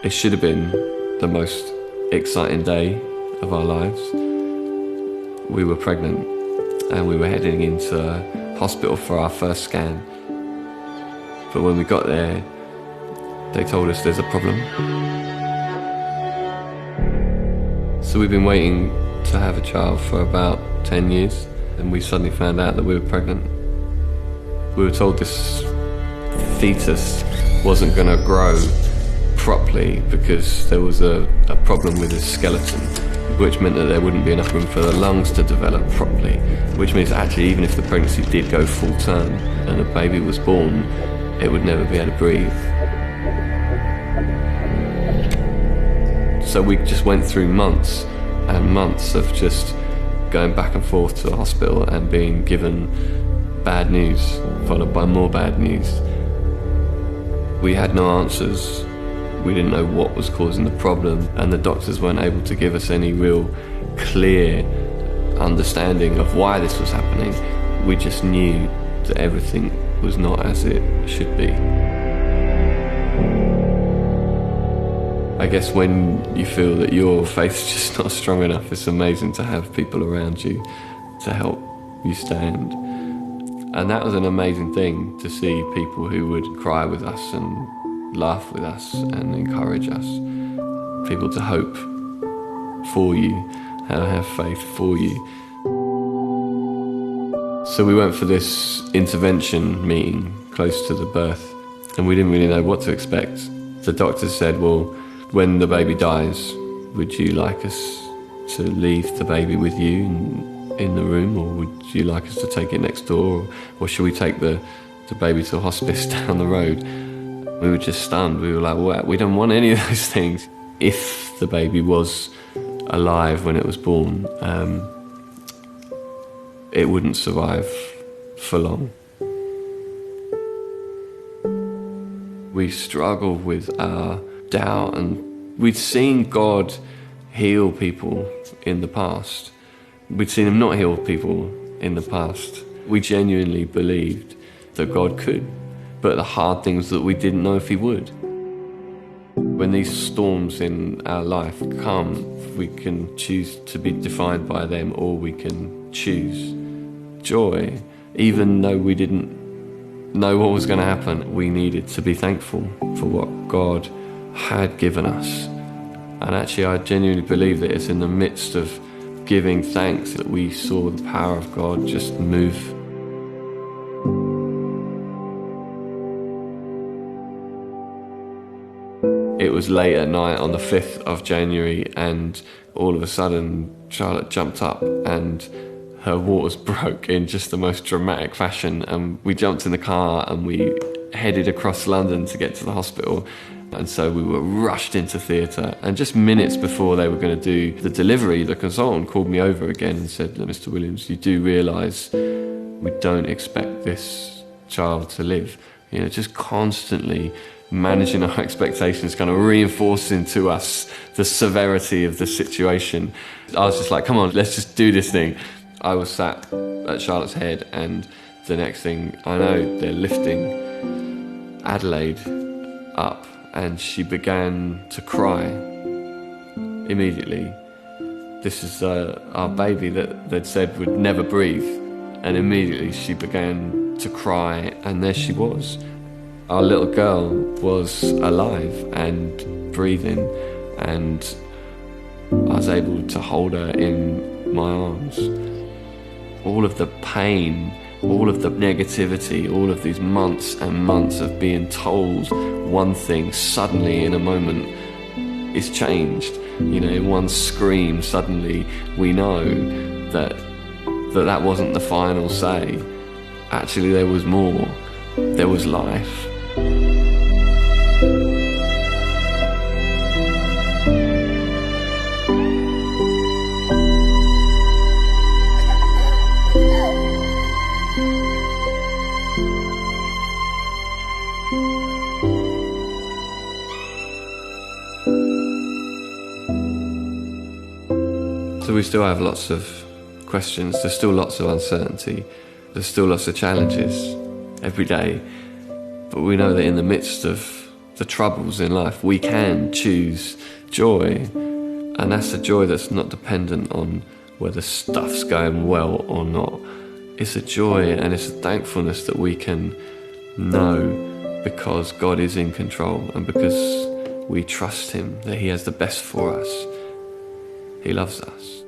It should have been the most exciting day of our lives. We were pregnant and we were heading into hospital for our first scan. But when we got there, they told us there's a problem. So we've been waiting to have a child for about 10 years, and we suddenly found out that we were pregnant. We were told this fetus wasn't going to grow properly because there was a problem with his skeleton, which meant that there wouldn't be enough room for the lungs to develop properly, which means actually even if the pregnancy did go full term and a baby was born, it would never be able to breathe. So we just went through months and months of just going back and forth to the hospital and being given bad news, followed by more bad news. We had no answers. We didn't know what was causing the problem, and the doctors weren't able to give us any real clear understanding of why this was happening. We just knew that everything was not as it should be. I guess when you feel that your faith's just not strong enough, it's amazing to have people around you to help you stand. And that was an amazing thing, to see people who would cry with us and laugh with us and encourage us. People to hope for you and have faith for you. So we went for this intervention meeting close to the birth, and we didn't really know what to expect. The doctor said, well, when the baby dies, would you like us to leave the baby with you in the room, or would you like us to take it next door, or should we take the baby to a hospice down the road? We were just stunned. We were like, well, we don't want any of those things. If the baby was alive when it was born, it wouldn't survive for long. We struggled with our doubt, and we'd seen God heal people in the past. We'd seen him not heal people in the past. We genuinely believed that God could, but the hard things that we didn't know if he would. When these storms in our life come, we can choose to be defined by them, or we can choose joy. Even though we didn't know what was going to happen, we needed to be thankful for what God had given us. And actually, I genuinely believe that it's in the midst of giving thanks that we saw the power of God just move. It was late at night on the 5th of January, and all of a sudden Charlotte jumped up and her waters broke in just the most dramatic fashion, and we jumped in the car and we headed across London to get to the hospital. And so we were rushed into theatre, and just minutes before they were going to do the delivery, the consultant called me over again and said, Mr. Williams, you do realise we don't expect this child to live. You know, just constantly managing our expectations, kind of reinforcing to us the severity of the situation. I was just like, come on, let's just do this thing. I was sat at Charlotte's head, and the next thing I know, they're lifting Adelaide up, and she began to cry immediately. This is our baby that they'd said would never breathe, and immediately she began to cry, and there she was. Our little girl was alive and breathing, and I was able to hold her in my arms. All of the pain, all of the negativity, all of these months and months of being told one thing, suddenly in a moment is changed. You know, in one scream, suddenly we know that wasn't the final say. Actually, there was more. There was life. So we still have lots of questions, there's still lots of uncertainty, there's still lots of challenges every day, but we know that in the midst of the troubles in life, we can choose joy. And that's a joy that's not dependent on whether stuff's going well or not. It's a joy and it's a thankfulness that we can know because God is in control and because we trust him that he has the best for us. He loves us.